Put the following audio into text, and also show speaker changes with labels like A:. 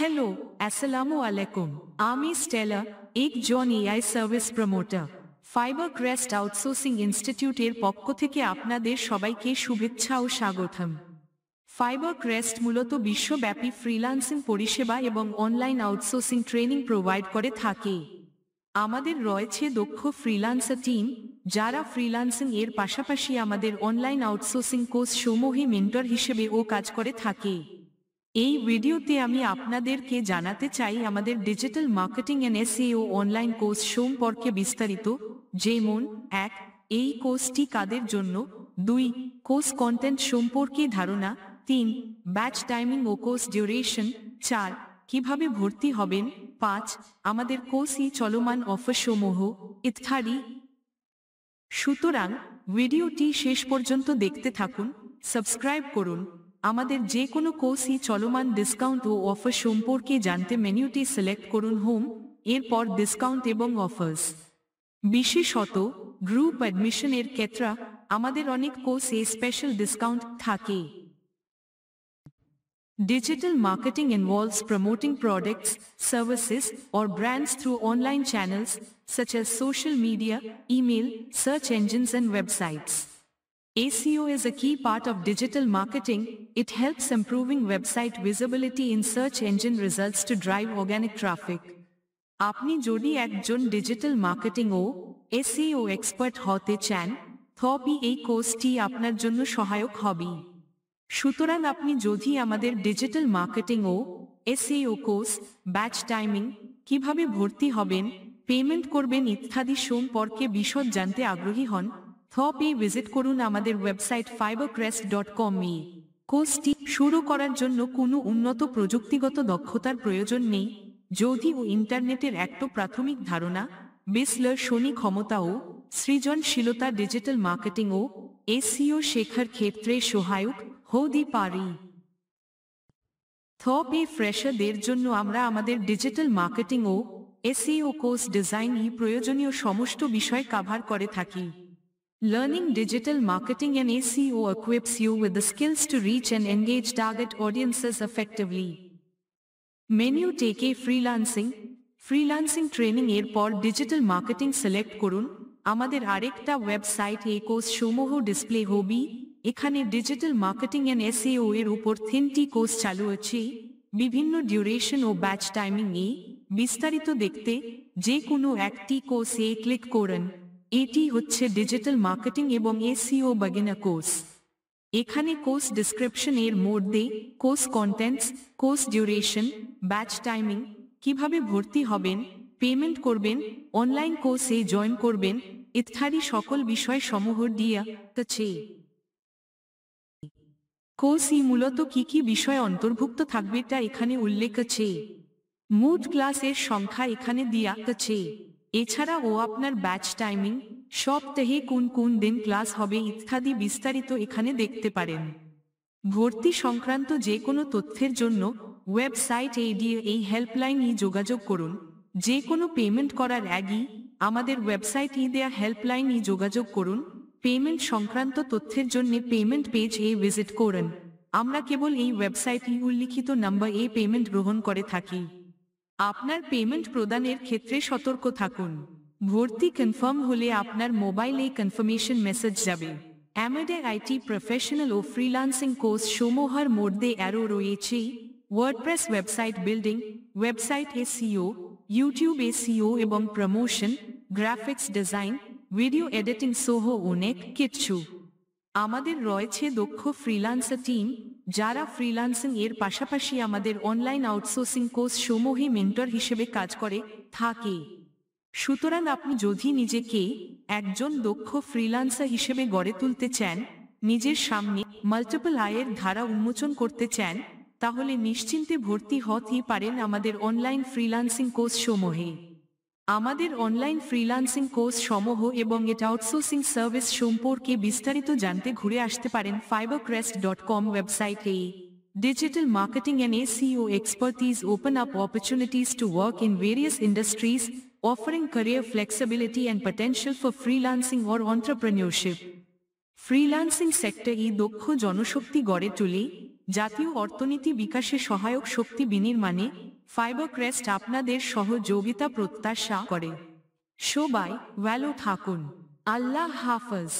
A: Hello अस्सलामु अलैकुम आमी स्टेला एक जन AI service promoter fibre crest outsourcing ইনস্টিটিউটের পক্ষ থেকে আপনাদের সবাইকে শুভেচ্ছা ও স্বাগতম। ফাইবার ক্রেস্ট মূলত বিশ্বব্যাপী ফ্রিল্যান্সিং পরিষেবা এবং অনলাইন আউটসোর্সিং ট্রেনিং প্রোভাইড করে থাকে। আমাদের রয়েছে দক্ষ ফ্রিল্যান্সার টিম যারা ফ্রিল্যান্সিং এর পাশাপাশি আমাদের অনলাইন আউটসোর্সিং কোর্স সমূহে মেন্টর হিসেবেও কাজ করে থাকে। এই ভিডিওতে আমি আপনাদেরকে জানাতে চাই আমাদের digital marketing and SEO online course সম্পর্কে বিস্তারিত, যেমন 1. এই কোর্সটি কাদের জন্য, 2. কোর্স কন্টেন্ট সম্পর্কে ধারণা, 3. ব্যাচ টাইমিং ও কোর্স ডিউরেশন, 4. কিভাবে ভর্তি হবেন, 5. আমাদের কোর্সই চলমান অফার সমূহ ইত্যাদি। সুতরাং ভিডিওটি শেষ পর্যন্ত দেখতে থাকুন, সাবস্ক্রাইব করুন। আমাদের যে কোনো কোর্সই চলমান ডিসকাউন্ট ও অফার সম্পর্কে জানতে মেনুটি সিলেক্ট করুন হোম, এরপর ডিসকাউন্ট এবং অফার্স। বিশেষত গ্রুপ অ্যাডমিশন এর ক্ষেত্রে আমাদের অনেক কোর্সে স্পেশাল ডিসকাউন্ট থাকে। Digital marketing involves promoting products, services, or brands through online channels such as social media, email, search engines, and websites. SEO is a key part of digital marketing. It helps improving website visibility in search engine results to drive organic traffic. আপনি যদি একজন digital marketing ও SEO expert হতে চান, তবে এই কোর্সটি আপনার জন্য সহায়ক হবে। সুতরাং আপনি যদি আমাদের ডিজিটাল মার্কেটিং ও এসইও কোর্স, ব্যাচ টাইমিং, কিভাবে ভর্তি হবেন, পেমেন্ট করবেন ইত্যাদি সম্পর্কে বিশদ জানতে আগ্রহী হন, তবে ভিজিট করুন আমাদের ওয়েবসাইট fibercrest.com এ। কোর্সটি শুরু করার জন্য কোনো উন্নত প্রযুক্তিগত দক্ষতার প্রয়োজন নেই, যদিও ইন্টারনেটের একটা প্রাথমিক ধারণা, বিশ্লেষণী ক্ষমতা ও সৃজনশীলতা ডিজিটাল মার্কেটিং ও এসইও শেখার ক্ষেত্রে সহায়ক হতে পারে। তবে ফ্রেশারদের জন্য আমরা আমাদের ডিজিটাল মার্কেটিং ও এসইও কোর্স ডিজাইন প্রয়োজনীয় সমস্ত বিষয় কভার করে থাকি। Learning digital marketing and SEO equips you with the skills to reach and engage target audiences effectively. Menu থেকে ফ্রিল্যান্সিং ট্রেনিং এরপর ডিজিটাল মার্কেটিং সিলেক্ট করুন। আমাদের আরেকটা ওয়েবসাইট এই কোর্স সমূহ ডিসপ্লে হবে। এখানে ডিজিটাল মার্কেটিং এন্ড এসইও এর উপর 3টি কোর্স চালু আছে, বিভিন্ন ডিউরেশন ও ব্যাচ টাইমিং এ। বিস্তারিত দেখতে যে কোনো একটি কোর্সে ক্লিক করুন। এটি হচ্ছে ডিজিটাল মার্কেটিং এবং এসইও বিগিনার কোর্স। এখানে কোর্স ডেসক্রিপশন এর মধ্যে course contents, course duration, batch timing, কিভাবে ভর্তি হবেন, পেমেন্ট করবেন, অনলাইন কোর্সে জয়েন করবেন ইত্যাদি সকল বিষয় সমূহ দিয়া আছে। কোর্সই মূলত কি কি বিষয় অন্তর্ভুক্ত থাকবে তা এখানে উল্লেখ আছে। মোট ক্লাসের সংখ্যা এখানে দিয়া আছে। এছাড়াও আপনার ব্যাচ টাইমিং, সপ্তাহে কোন কোন দিন ক্লাস হবে ইত্যাদি বিস্তারিত এখানে দেখতে পারেন। ভর্তি সংক্রান্ত যে কোনো তথ্যের জন্য ওয়েবসাইট এই হেল্পলাইনে যোগাযোগ করুন। যে কোনো পেমেন্ট করার আগেই আমাদের ওয়েবসাইট দেয়া হেল্পলাইনে যোগাযোগ করুন। পেমেন্ট সংক্রান্ত তথ্যের জন্য পেমেন্ট পেজ ভিজিট করুন। আমরা কেবল এই ওয়েবসাইট উল্লিখিত নাম্বার পেমেন্ট গ্রহণ করে থাকি। আপনার পেমেন্ট প্রদানের ক্ষেত্রে সতর্ক থাকুন। ভর্তি কনফার্ম হলে আপনার মোবাইলে কনফার্মেশন মেসেজ যাবে। আমাদের আইটি প্রফেশনাল ও ফ্রিল্যান্সিং কোর্স সমূহের মধ্যে আরও রয়েছে WordPress website building, website SEO, YouTube SEO এবং promotion, graphics design, video editing সহ অনেক কিছু। আমাদের রয়েছে দক্ষ ফ্রিল্যান্সার টিম যারা ফ্রিল্যান্সিং এর পাশাপাশি আমাদের অনলাইন আউটসোর্সিং কোর্স সমূহে মেন্টর হিসেবে কাজ করে থাকে। সুতরাং আপনি যদি নিজেকে একজন দক্ষ ফ্রিল্যান্সার হিসেবে গড়ে তুলতে চান, নিজের সামনে মাল্টিপল আয়ের ধারা উন্মোচন করতে চান, তাহলে নিশ্চিন্তে ভর্তি হতে পারেন আমাদের অনলাইন ফ্রিল্যান্সিং কোর্স সমূহে। আমাদের অনলাইন ফ্রিল্যান্সিং কোর্স সমূহ এবং এট আউটসোর্সিং সার্ভিস সম্পর্কে বিস্তারিত জানতে ঘুরে আসতে পারেন fibercrest.com ওয়েবসাইটে। Digital marketing and SEO expertise open up opportunities to work in various industries, offering career flexibility and potential for freelancing or entrepreneurship. Freelancing সেক্টরে দক্ষ জনশক্তি গড়ে তুলে জাতীয় অর্থনীতি বিকাশে সহায়ক শক্তি বিনির্মাণে ফাইবারক্রেস্ট আপনাদের সহযোগিতা প্রত্যাশা করে। সবাই ভালো থাকুন। আল্লাহ হাফেজ।